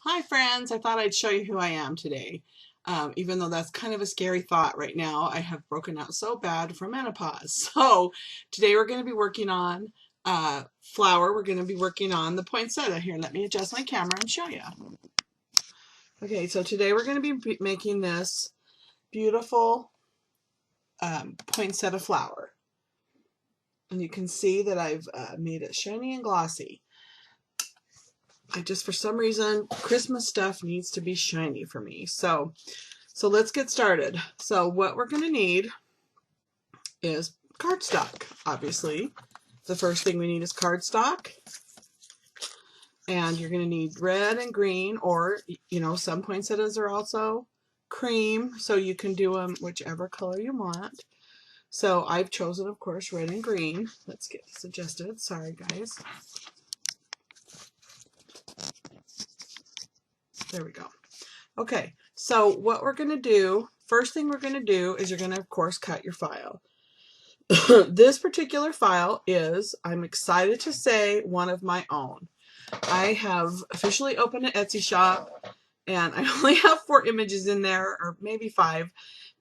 Hi friends, I thought I'd show you who I am today. Even though that's kind of a scary thought right now, I have broken out so bad from menopause. So today we're going to be working on flower. We're going to be working on the poinsettia. Here, let me adjust my camera and show you. Okay, so today we're going to be making this beautiful poinsettia flower. And you can see that I've made it shiny and glossy. For some reason, Christmas stuff needs to be shiny for me. So let's get started. So what we're going to need is cardstock, obviously. The first thing we need is cardstock. And you're going to need red and green, or, you know, some poinsettias are also cream, so you can do them whichever color you want. So I've chosen, of course, red and green. Let's get this adjusted. Sorry, guys. There we go. Okay, so what we're going to do, first thing we're going to do is you're going to, of course, cut your file. This particular file is, I'm excited to say, one of my own. I have officially opened an Etsy shop, and I only have 4 images in there, or maybe 5,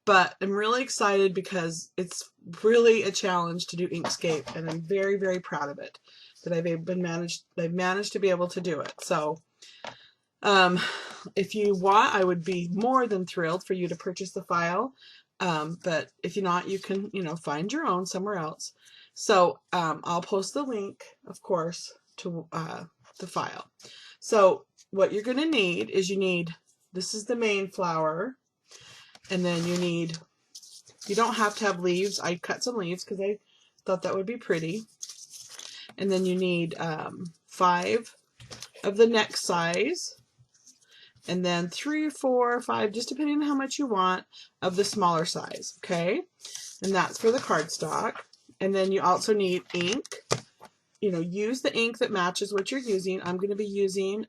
but I'm really excited because it's really a challenge to do Inkscape, and I'm very, very proud of it, that I've managed to be able to do it. So if you want, I would be more than thrilled for you to purchase the file. But if you're not, you can, find your own somewhere else. So I'll post the link, of course, to the file. So what you're going to need is this is the main flower, and then you don't have to have leaves. I cut some leaves because I thought that would be pretty. And then you need 5 of the next size, and then 3 or 4 or 5, just depending on how much you want, of the smaller size, okay? And that's for the cardstock. And then you also need ink. Use the ink that matches what you're using. I'm going to be using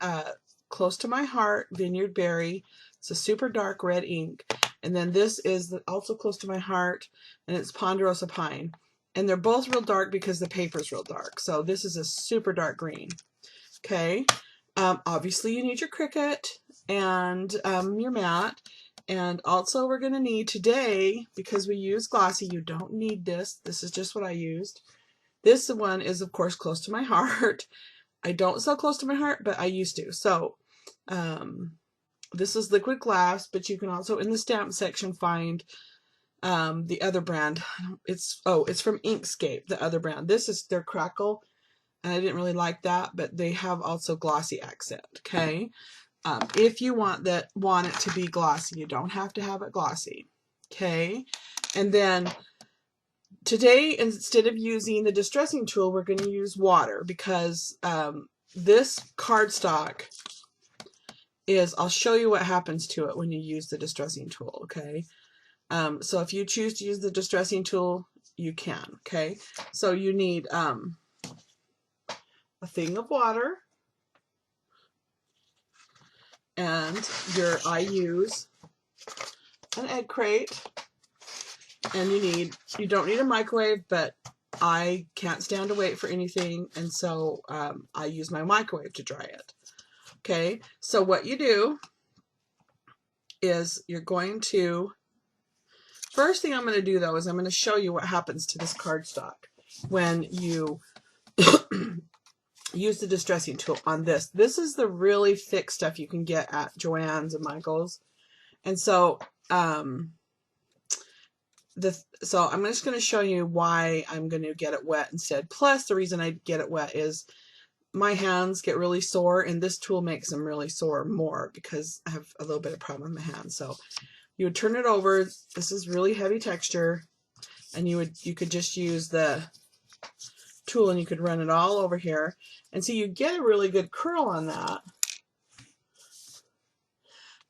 Close to My Heart Vineyard Berry. It's a super dark red ink. And then this is also Close to My Heart, and it's Ponderosa Pine. And they're both real dark because the paper's real dark. So this is a super dark green, okay? Obviously you need your Cricut and your mat, and also we're going to need today, because we use glossy, you don't need this is just what I used. This one is, of course, Close to My Heart. I don't sell Close to My Heart, but I used to. So this is liquid glass, but you can also in the stamp section find the other brand. It's from Inkscape, the other brand. This is their Crackle, and I didn't really like that, but they have also glossy accent, okay? If you want it to be glossy, you don't have to have it glossy, okay? And then today, instead of using the distressing tool, we're going to use water, because this cardstock I'll show you what happens to it when you use the distressing tool, okay? So if you choose to use the distressing tool, you can, okay? So you need a thing of water, and I use an egg crate, and you don't need a microwave, but I can't stand to wait for anything, and so I use my microwave to dry it. Okay, so what you do is first thing I'm going to do though is I'm going to show you what happens to this cardstock when you use the distressing tool on this. This is the really thick stuff you can get at Joann's and Michael's. And so I'm just going to show you why I'm going to get it wet instead. Plus, the reason I get it wet is my hands get really sore, and this tool makes them really sore more because I have a little bit of problem with my hands. So you would turn it over. This is really heavy texture, and you could just use the tool and you could run it all over here, and so you get a really good curl on that.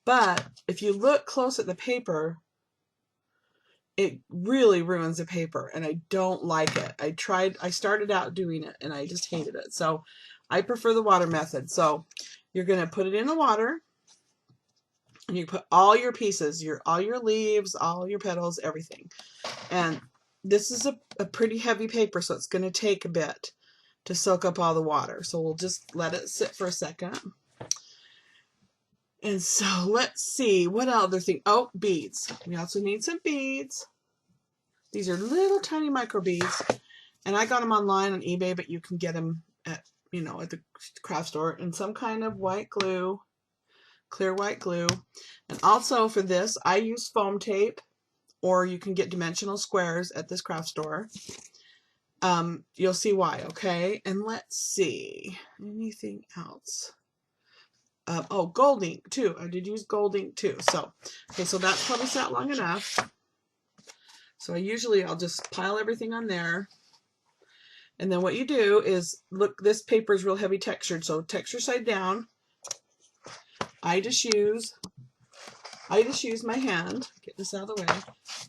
But if you look close at the paper, it really ruins the paper, and I don't like it. I started out doing it and I just hated it. So I prefer the water method. So you're going to put it in the water, and you put all your pieces, all your leaves, all your petals, everything. And this is a pretty heavy paper, so it's going to take a bit to soak up all the water. So we'll just let it sit for a second. And so let's see, what other thing? Oh, beads. We also need some beads. These are little tiny micro beads. And I got them online on eBay, but you can get them at, you know, at the craft store in some kind of white glue, clear white glue. And also for this, I use foam tape, or you can get dimensional squares at this craft store. You'll see why, okay? And let's see, anything else? Oh, gold ink too. I did use gold ink too. So, okay, so that's probably sat long enough. So I'll just pile everything on there. And then what you do is, look, this paper is real heavy textured, so texture side down. I just use my hand. Get this out of the way.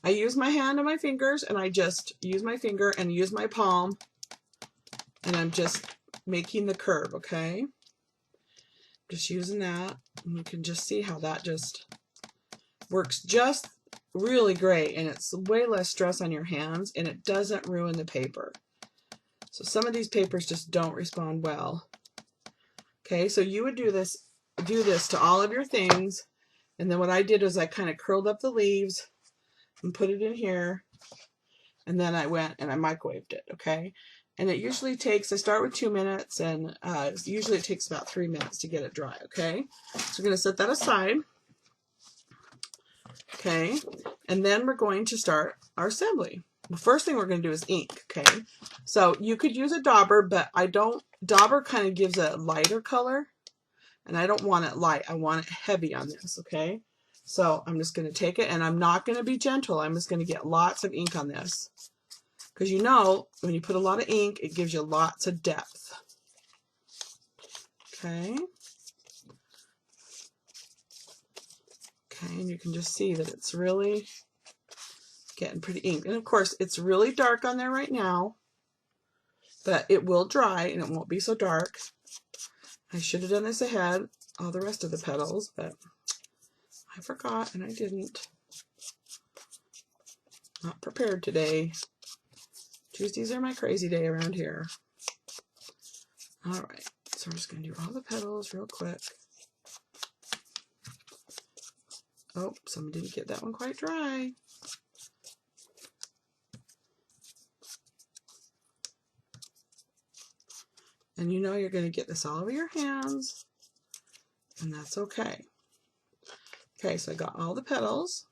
I use my hand and my fingers, and I just use my finger and use my palm, and I'm just making the curve, okay? Just using that, and you can just see how that just works just really great, and it's way less stress on your hands, and it doesn't ruin the paper. So some of these papers just don't respond well. Okay, so you would do this to all of your things, and then what I did was I kind of curled up the leaves and put it in here, and then I went and I microwaved it, okay? And it usually takes, I start with 2 minutes, and usually it takes about 3 minutes to get it dry, okay? So we're going to set that aside, okay? And then we're going to start our assembly. The first thing we're going to do is ink, okay? So you could use a dauber, but dauber kind of gives a lighter color, and I don't want it light. I want it heavy on this, okay? So I'm just going to take it, and I'm not going to be gentle. I'm just going to get lots of ink on this. Because you know, when you put a lot of ink, it gives you lots of depth. Okay. Okay, and you can just see that it's really getting pretty ink. And of course, it's really dark on there right now, but it will dry and it won't be so dark. I should have done this ahead, all the rest of the petals, but I forgot and I didn't. Not prepared today. Tuesdays are my crazy day around here. All right, so we're just going to do all the petals real quick. Oh, some didn't get that one quite dry. And you know you're going to get this all over your hands, and that's okay. Okay, so I got all the petals.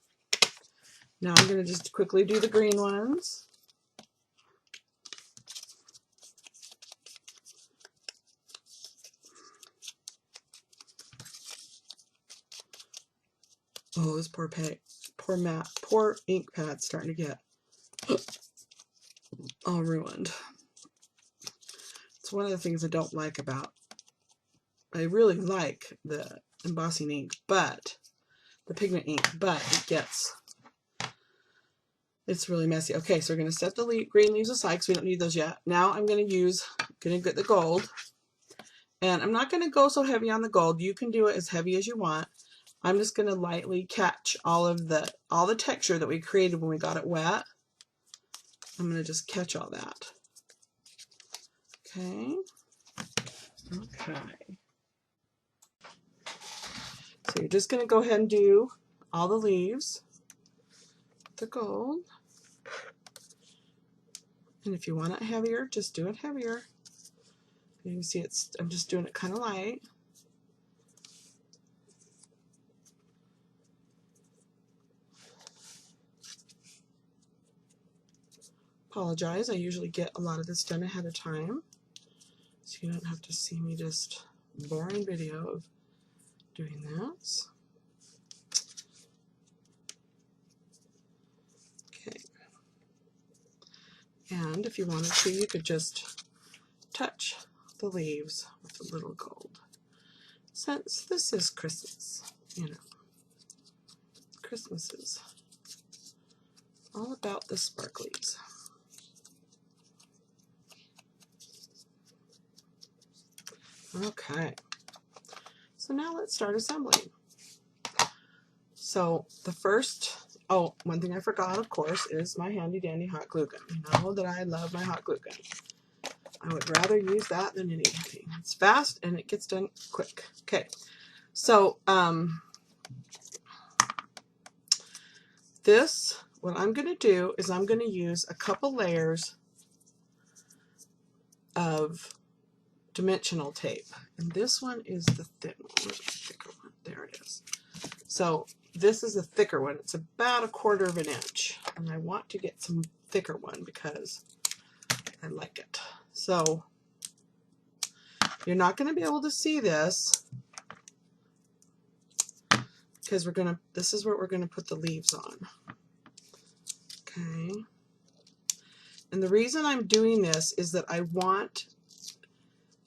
Now I'm going to just quickly do the green ones. Oh, this poor ink pad's starting to get all ruined. It's one of the things I don't like about, I really like the embossing ink, but the pigment ink, but it's really messy. Okay, so we're going to set the green leaves aside because we don't need those yet. Now I'm going to get the gold, and I'm not going to go so heavy on the gold. You can do it as heavy as you want. I'm just going to lightly catch all the texture that we created when we got it wet. I'm going to just catch all that. Okay. Okay. So you're just going to go ahead and do all the leaves, the gold. And if you want it heavier, just do it heavier. You can see I'm just doing it kind of light. Apologize, I usually get a lot of this done ahead of time, so you don't have to see me just boring video of doing this. Okay. And if you wanted to, you could just touch the leaves with a little gold. Since this is Christmas, you know, Christmas is all about the sparklies. Okay, so now let's start assembling. So the first, one thing I forgot, of course, is my handy dandy hot glue gun. You know that I love my hot glue gun. I would rather use that than anything. It's fast and it gets done quick. Okay, So what I'm going to do is I'm going to use a couple layers of dimensional tape. And this one is the thin one. Where's the thicker one? There it is. So this is a thicker one. It's about 1/4 of an inch. And I want to get some thicker one because I like it. So you're not going to be able to see this because this is where we're going to put the leaves on. Okay. And the reason I'm doing this is that I want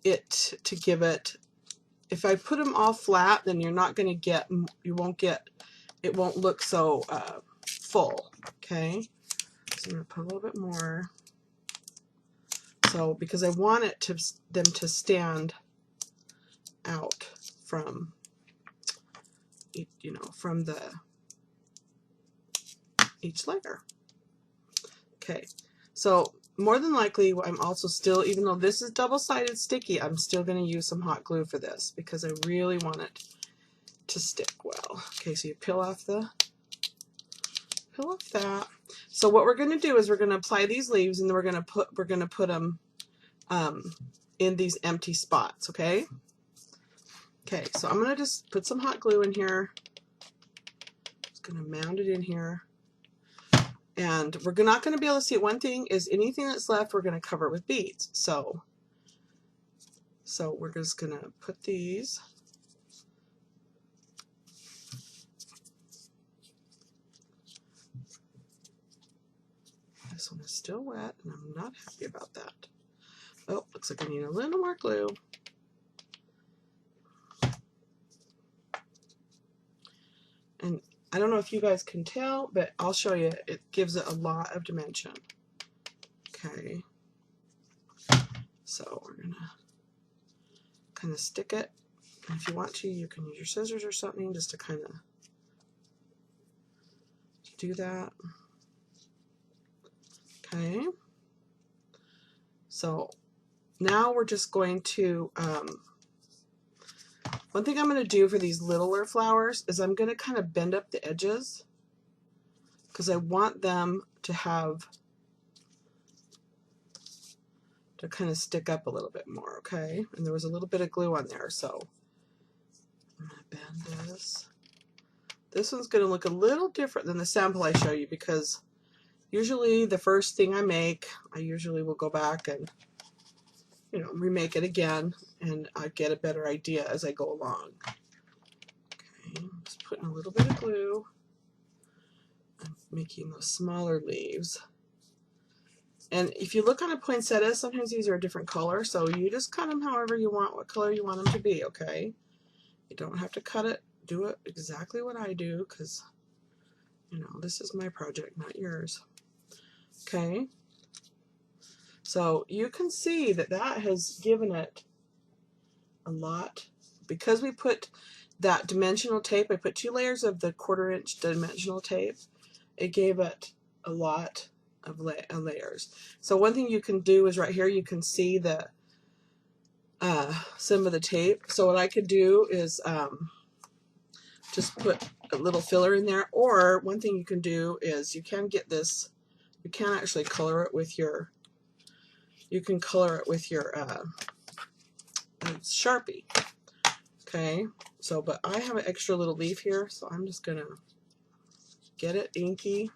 it to give it, if I put them all flat, then you're not going to get, it won't look so full. Okay. So I'm going to put a little bit more. So, because I want them to stand out from, from each layer. Okay, so more than likely I'm also still, even though this is double-sided sticky, I'm still going to use some hot glue for this because I really want it to stick well. Okay, so you peel off that. So what we're going to do is we're going to apply these leaves, and then we're going to put them in these empty spots. Okay. Okay, so I'm going to just put some hot glue in here. Just going to mound it in here. And we're not going to be able to see it. One thing is anything that's left, we're going to cover it with beads. So we're just going to put these. This one is still wet, and I'm not happy about that. Oh, looks like I need a little more glue. And I don't know if you guys can tell, but I'll show you. It gives it a lot of dimension. Okay. So we're going to kind of stick it. And if you want to, you can use your scissors or something just to kind of do that. Okay. So now we're just going to, one thing I'm going to do for these littler flowers is I'm going to kind of bend up the edges because I want them to kind of stick up a little bit more, okay? And there was a little bit of glue on there, so I'm going to bend this. This one's going to look a little different than the sample I show you because usually the first thing I make, I usually will go back and remake it again, and I get a better idea as I go along. Okay, I'm just putting a little bit of glue. I'm making those smaller leaves. And if you look on a poinsettia, sometimes these are a different color, so you just cut them however you want, what color you want them to be, okay? You don't have to cut it, do it exactly what I do, because, this is my project, not yours. Okay? So you can see that has given it a lot. Because we put that dimensional tape, I put 2 layers of the 1/4 inch dimensional tape, it gave it a lot of layers. So one thing you can do is right here you can see the some of the tape. So what I could do is just put a little filler in there, or one thing you can do is you can get this, you can actually color it with your, Sharpie. Okay, so but I have an extra little leaf here, so I'm just gonna get it inky.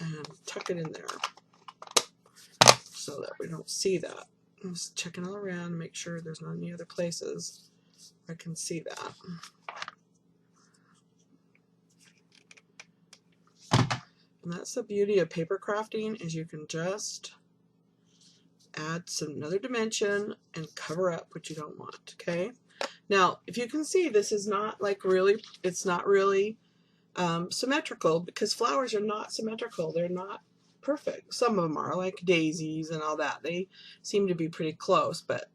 And tuck it in there so that we don't see that. I'm just checking all around to make sure there's not any other places I can see that. And that's the beauty of paper crafting, is you can just add another dimension and cover up what you don't want. Okay. Now, if you can see, this is not like really, it's not really symmetrical, because flowers are not symmetrical. They're not perfect. Some of them are, like daisies and all that. They seem to be pretty close, but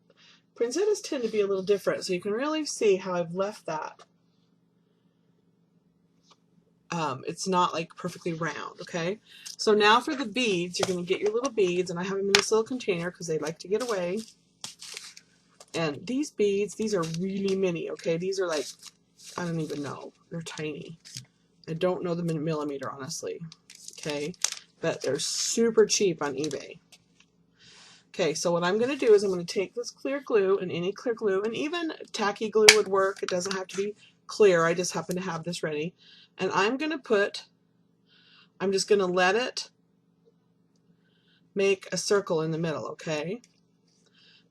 poinsettias tend to be a little different. So you can really see how I've left that it's not like perfectly round, okay? So now for the beads, you're going to get your little beads, and I have them in this little container because they like to get away. And these beads, these are really mini, okay? These are like, I don't even know. They're tiny. I don't know the millimeter, honestly, okay? But they're super cheap on eBay. Okay, so what I'm going to do is I'm going to take this clear glue, and any clear glue, and even tacky glue would work. It doesn't have to be clear. I just happen to have this ready. And I'm just going to let it make a circle in the middle, okay?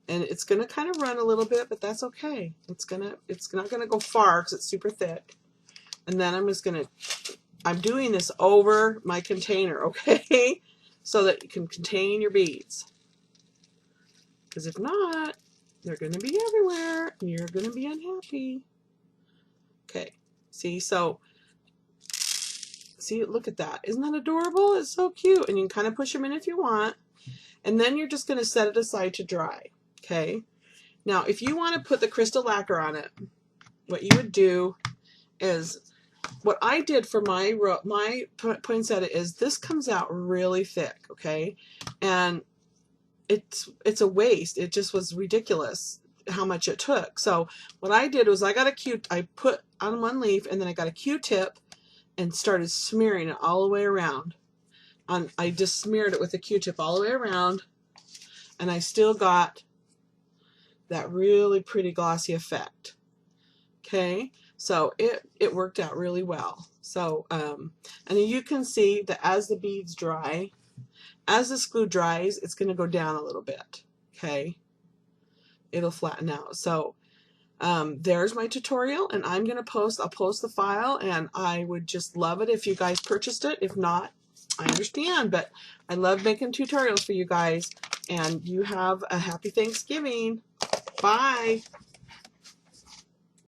And it's going to kind of run a little bit, but that's okay. It's not going to go far because it's super thick. And then I'm doing this over my container, okay? So that you can contain your beads. Because if not, they're going to be everywhere and you're going to be unhappy. Okay, see, look at that. Isn't that adorable? It's so cute. And you can kind of push them in if you want. And then you're just going to set it aside to dry. Okay. Now, if you want to put the crystal lacquer on it, what you would do is, what I did for my poinsettia is this comes out really thick, okay? And it's a waste. It just was ridiculous how much it took. So what I did was I put on one leaf, and then I got a Q-tip and started smearing it all the way around. I just smeared it with a Q-tip all the way around, and I still got that really pretty glossy effect. Okay, so it worked out really well. So and you can see that as the beads dry, as this glue dries, it's going to go down a little bit. Okay, it'll flatten out. So there's my tutorial, and I'll post the file, and I would just love it if you guys purchased it. If not, I understand, but I love making tutorials for you guys, and you have a happy Thanksgiving. Bye.